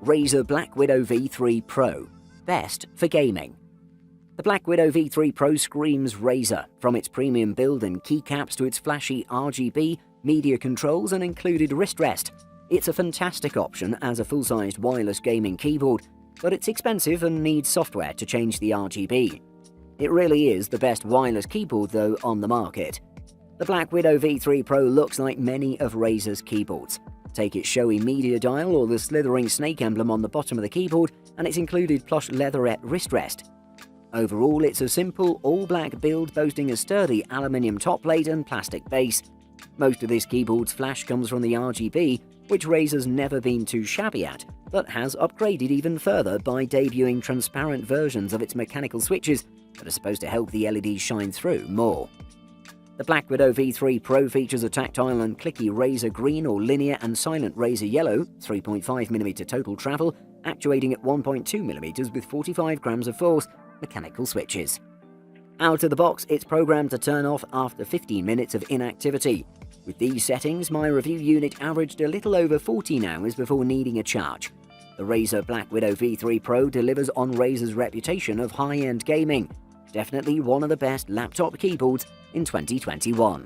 Razer BlackWidow V3 Pro, best for gaming. The BlackWidow V3 Pro screams Razer, from its premium build and keycaps to its flashy RGB, media controls and included wrist rest. It's a fantastic option as a full-sized wireless gaming keyboard, but it's expensive and needs software to change the RGB. It really is the best wireless keyboard though on the market. The BlackWidow V3 Pro looks like many of Razer's keyboards. Take its showy media dial or the slithering snake emblem on the bottom of the keyboard and its included plush leatherette wrist rest. Overall, it's a simple, all-black build boasting a sturdy aluminium top plate and plastic base. Most of this keyboard's flash comes from the RGB, which Razer's never been too shabby at, but has upgraded even further by debuting transparent versions of its mechanical switches that are supposed to help the LEDs shine through more. The BlackWidow V3 Pro features a tactile and clicky Razer green or linear and silent Razer yellow, 3.5mm total travel, actuating at 1.2mm with 45 grams of force, mechanical switches. Out of the box, it's programmed to turn off after 15 minutes of inactivity. With these settings, my review unit averaged a little over 14 hours before needing a charge. The Razer BlackWidow V3 Pro delivers on Razer's reputation of high-end gaming. Definitely one of the best laptop keyboards in 2021.